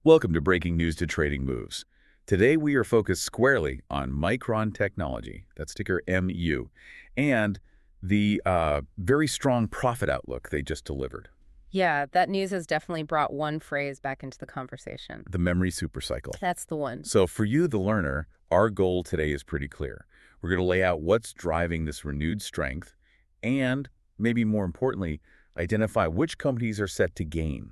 Welcome to Breaking News to Trading Moves. Today we are focused squarely on Micron technology, that's ticker MU, and the very strong profit outlook they just delivered. Yeah, that news has definitely brought one phrase back into the conversation. The memory supercycle. That's the one. So for you, the learner, our goal today is pretty clear. We're going to lay out what's driving this renewed strength and, maybe more importantly, identify which companies are set to gain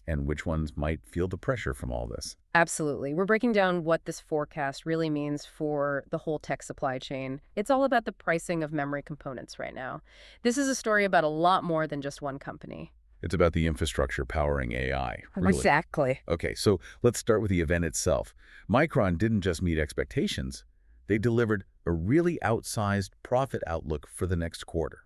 and which ones might feel the pressure from all this. Absolutely. We're breaking down what this forecast really means for the whole tech supply chain. It's all about the pricing of memory components right now. This is a story about a lot more than just one company. It's about the infrastructure powering AI, really. Exactly. Okay, so let's start with the event itself. Micron didn't just meet expectations. They delivered a really outsized profit outlook for the next quarter.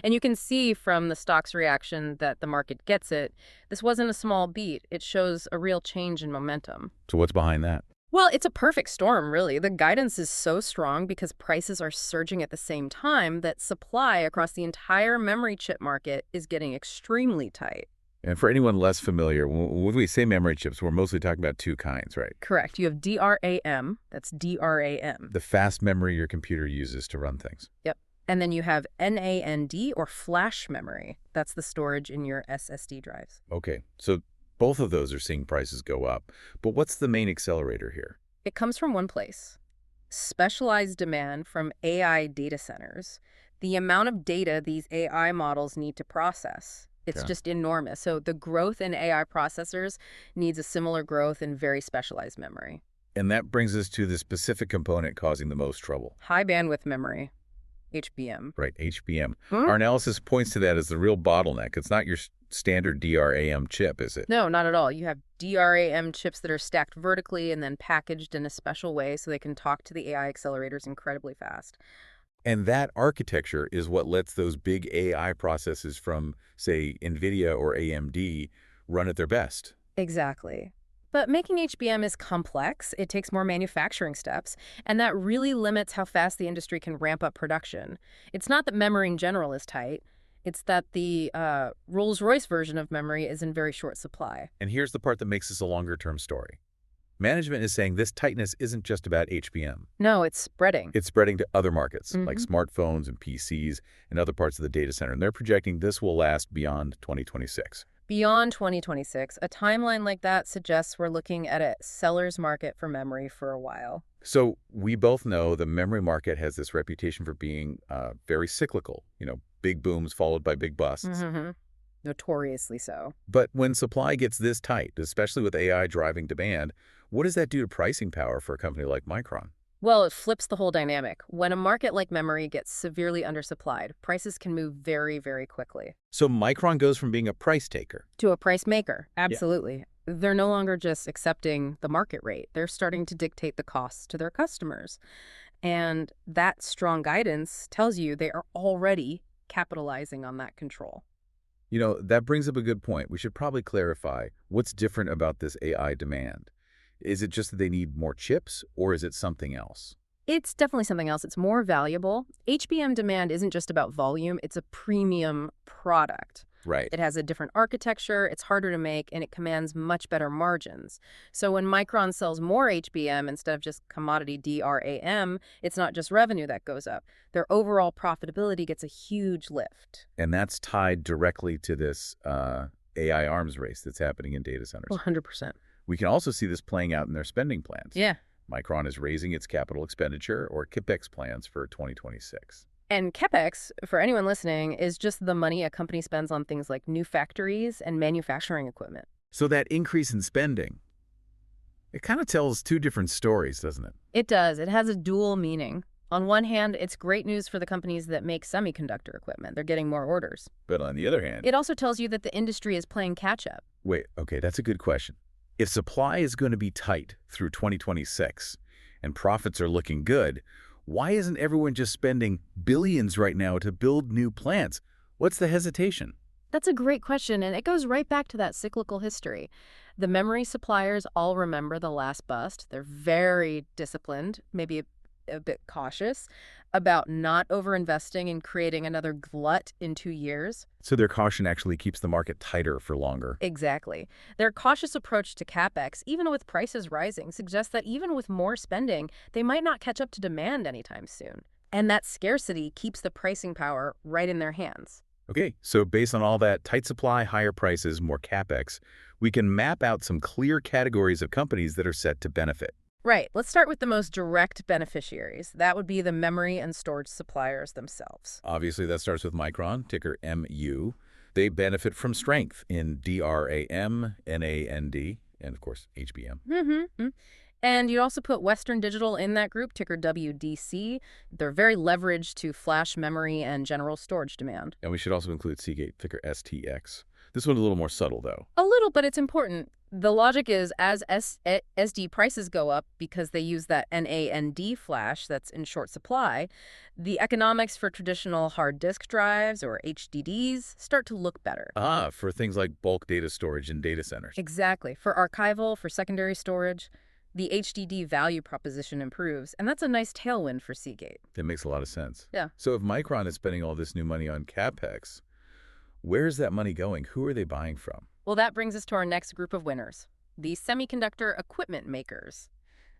And you can see from the stock's reaction that the market gets it. This wasn't a small beat. It shows a real change in momentum. So what's behind that? Well, it's a perfect storm, really. The guidance is so strong because prices are surging at the same time that supply across the entire memory chip market is getting extremely tight. And for anyone less familiar, when we say memory chips, we're mostly talking about two kinds, right? Correct. You have DRAM. That's DRAM. The fast memory your computer uses to run things. Yep. And then you have NAND, or flash memory. That's the storage in your SSD drives. Okay, so both of those are seeing prices go up. But what's the main accelerator here? It comes from one place: specialized demand from AI data centers. The amount of data these AI models need to process, it's just enormous. So the growth in AI processors needs a similar growth in very specialized memory. And that brings us to the specific component causing the most trouble. High bandwidth memory, HBM. Right, HBM. Our analysis points to that as the real bottleneck. It's not your standard DRAM chip, is it? No, not at all. You have DRAM chips that are stacked vertically and then packaged in a special way so they can talk to the AI accelerators incredibly fast. And that architecture is what lets those big AI processes from, say, NVIDIA or AMD run at their best. Exactly. But making HBM is complex. It takes more manufacturing steps, and that really limits how fast the industry can ramp up production. It's not that memory in general is tight. It's that the Rolls-Royce version of memory is in very short supply. And here's the part that makes this a longer-term story. Management is saying this tightness isn't just about HBM. No, it's spreading. It's spreading to other markets, like smartphones and PCs and other parts of the data center. And they're projecting this will last beyond 2026. Beyond 2026, a timeline like that suggests we're looking at a seller's market for memory for a while. So we both know the memory market has this reputation for being very cyclical, big booms followed by big busts. Notoriously so. But when supply gets this tight, especially with AI driving demand, what does that do to pricing power for a company like Micron? Well, it flips the whole dynamic. When a market like memory gets severely undersupplied, prices can move very, very quickly. So Micron goes from being a price taker To a price maker, absolutely. Yeah. They're no longer just accepting the market rate. They're starting to dictate the costs to their customers. And that strong guidance tells you they are already capitalizing on that control. That brings up a good point. We should probably clarify what's different about this AI demand. Is it just that they need more chips, or is it something else? It's definitely something else. It's more valuable. HBM demand isn't just about volume. It's a premium product. Right. It has a different architecture, it's harder to make, and it commands much better margins. So when Micron sells more HBM instead of just commodity DRAM, it's not just revenue that goes up. Their overall profitability gets a huge lift. And that's tied directly to this AI arms race that's happening in data centers. 100%. We can also see this playing out in their spending plans. Yeah. Micron is raising its capital expenditure, or CapEx, plans for 2026. And CapEx, for anyone listening, is just the money a company spends on things like new factories and manufacturing equipment. So that increase in spending, it kind of tells two different stories, doesn't it? It does. It has a dual meaning. On one hand, it's great news for the companies that make semiconductor equipment. They're getting more orders. But on the other hand, it also tells you that the industry is playing catch-up. Wait, okay, that's a good question. If supply is going to be tight through 2026 and profits are looking good, why isn't everyone just spending billions right now to build new plants? What's the hesitation? That's a great question, and it goes right back to that cyclical history. The memory suppliers all remember the last bust. They're very disciplined, maybe a bit cautious about not overinvesting and creating another glut in 2 years. So their caution actually keeps the market tighter for longer. Exactly. Their cautious approach to capex, even with prices rising, suggests that even with more spending, they might not catch up to demand anytime soon. And that scarcity keeps the pricing power right in their hands. Okay, so based on all that tight supply, higher prices, more capex, we can map out some clear categories of companies that are set to benefit. Right. Let's start with the most direct beneficiaries. That would be the memory and storage suppliers themselves. Obviously, that starts with Micron, ticker MU. They benefit from strength in DRAM, NAND, and of course, HBM. Mm-hmm. And you'd also put Western Digital in that group, ticker WDC. They're very leveraged to flash memory and general storage demand. And we should also include Seagate, ticker STX. This one's a little more subtle, though. A little, but it's important. The logic is as SD prices go up because they use that NAND flash that's in short supply, the economics for traditional hard disk drives or HDDs start to look better. For things like bulk data storage in data centers. Exactly. For archival, for secondary storage, the HDD value proposition improves, and that's a nice tailwind for Seagate. That makes a lot of sense. Yeah. So if Micron is spending all this new money on CapEx, where's that money going? Who are they buying from? Well, that brings us to our next group of winners, the semiconductor equipment makers,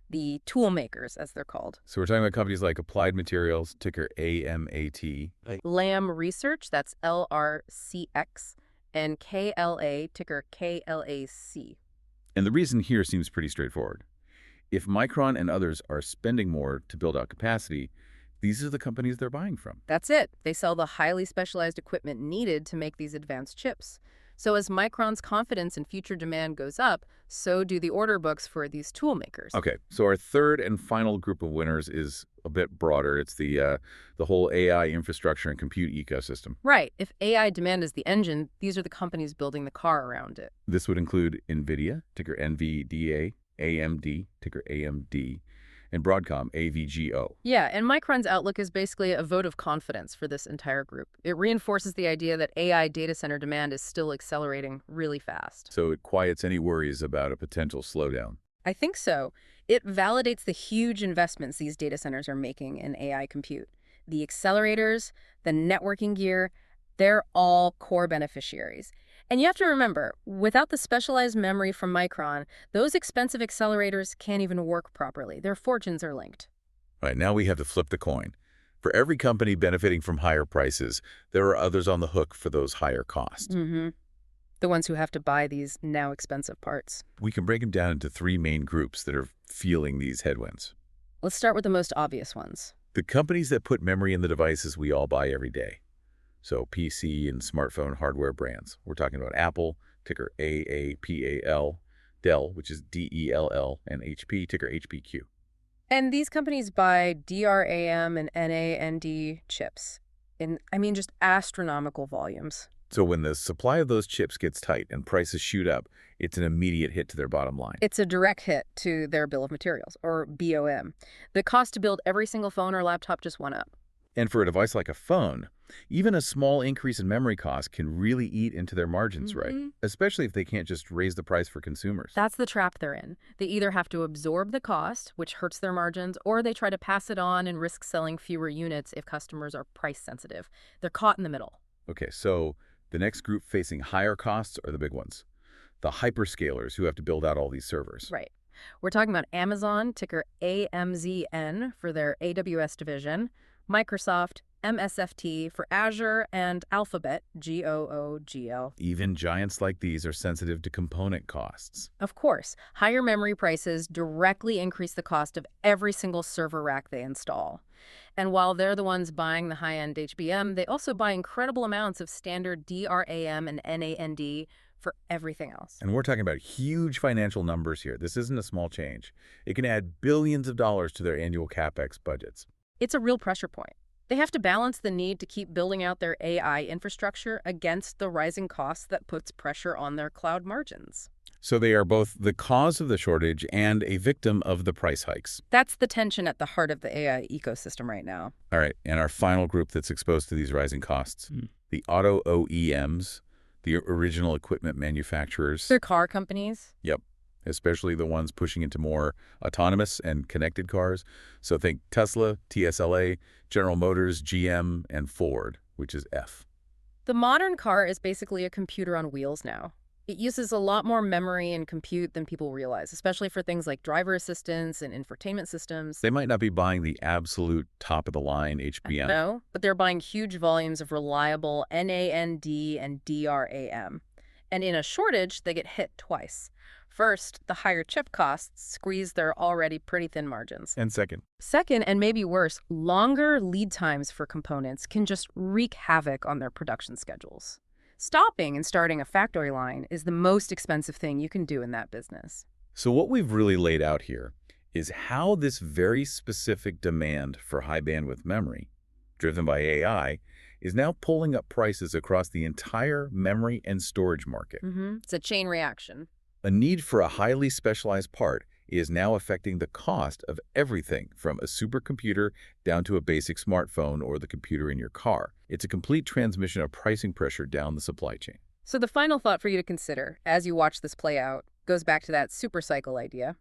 the tool makers, as they're called. So we're talking about companies like Applied Materials, ticker AMAT. Lam Research, that's LRCX, and KLA, ticker KLAC. And the reason here seems pretty straightforward. If Micron and others are spending more to build out capacity, these are the companies they're buying from. That's it. They sell the highly specialized equipment needed to make these advanced chips. So as Micron's confidence in future demand goes up, so do the order books for these tool makers. Okay, so our third and final group of winners is a bit broader. It's the whole AI infrastructure and compute ecosystem. Right. If AI demand is the engine, these are the companies building the car around it. This would include NVIDIA, ticker NVDA, AMD, ticker AMD, and Broadcom, AVGO. Yeah, and Micron's outlook is basically a vote of confidence for this entire group. It reinforces the idea that AI data center demand is still accelerating really fast. So it quiets any worries about a potential slowdown. I think so. It validates the huge investments these data centers are making in AI compute. The accelerators, the networking gear, they're all core beneficiaries. And you have to remember, without the specialized memory from Micron, those expensive accelerators can't even work properly. Their fortunes are linked. All right, now we have to flip the coin. For every company benefiting from higher prices, there are others on the hook for those higher costs. Mm-hmm. The ones who have to buy these now expensive parts. We can break them down into three main groups that are feeling these headwinds. Let's start with the most obvious ones. The companies that put memory in the devices we all buy every day. So PC and smartphone hardware brands. We're talking about Apple, ticker AAPAL, Dell, which is DELL, and HP, ticker HPQ. And these companies buy DRAM and NAND chips in, just astronomical volumes. So when the supply of those chips gets tight and prices shoot up, it's an immediate hit to their bottom line. It's a direct hit to their bill of materials, or BOM. The cost to build every single phone or laptop just went up. And for a device like a phone, even a small increase in memory costs can really eat into their margins, right? Especially if they can't just raise the price for consumers. That's the trap they're in. They either have to absorb the cost, which hurts their margins, or they try to pass it on and risk selling fewer units if customers are price sensitive. They're caught in the middle. Okay, so the next group facing higher costs are the big ones. The hyperscalers who have to build out all these servers. Right. We're talking about Amazon, ticker AMZN for their AWS division, Microsoft, MSFT for Azure, and Alphabet, GOOGL. Even giants like these are sensitive to component costs. Of course, higher memory prices directly increase the cost of every single server rack they install. And while they're the ones buying the high-end HBM, they also buy incredible amounts of standard DRAM and NAND for everything else. And we're talking about huge financial numbers here. This isn't a small change. It can add billions of dollars to their annual CapEx budgets. It's a real pressure point. They have to balance the need to keep building out their AI infrastructure against the rising costs that puts pressure on their cloud margins. So they are both the cause of the shortage and a victim of the price hikes. That's the tension at the heart of the AI ecosystem right now. All right, and our final group that's exposed to these rising costs, the auto OEMs, the original equipment manufacturers. They're car companies. Yep. especially the ones pushing into more autonomous and connected cars. So think Tesla, TSLA, General Motors, GM, and Ford, which is F. The modern car is basically a computer on wheels now. It uses a lot more memory and compute than people realize, especially for things like driver assistance and infotainment systems. They might not be buying the absolute top-of-the-line HBM. No, but they're buying huge volumes of reliable NAND and DRAM. And in a shortage, they get hit twice. First, the higher chip costs squeeze their already pretty thin margins. And second, Second, and maybe worse, longer lead times for components can just wreak havoc on their production schedules. Stopping and starting a factory line is the most expensive thing you can do in that business. so what we've really laid out here is how this very specific demand for high bandwidth memory, driven by AI, is now pulling up prices across the entire memory and storage market. It's a chain reaction. A need for a highly specialized part is now affecting the cost of everything from a supercomputer down to a basic smartphone or the computer in your car. It's a complete transmission of pricing pressure down the supply chain. So the final thought for you to consider as you watch this play out goes back to that supercycle idea.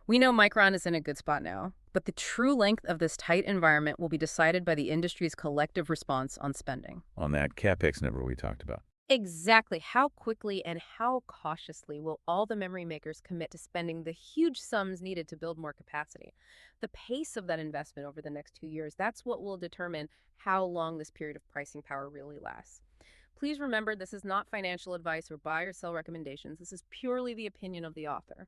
We know Micron is in a good spot now, but the true length of this tight environment will be decided by the industry's collective response on spending. On that CapEx number we talked about. Exactly how quickly and how cautiously will all the memory makers commit to spending the huge sums needed to build more capacity? The pace of that investment over the next 2 years, that's what will determine how long this period of pricing power really lasts. Please remember, this is not financial advice or buy or sell recommendations. This is purely the opinion of the author.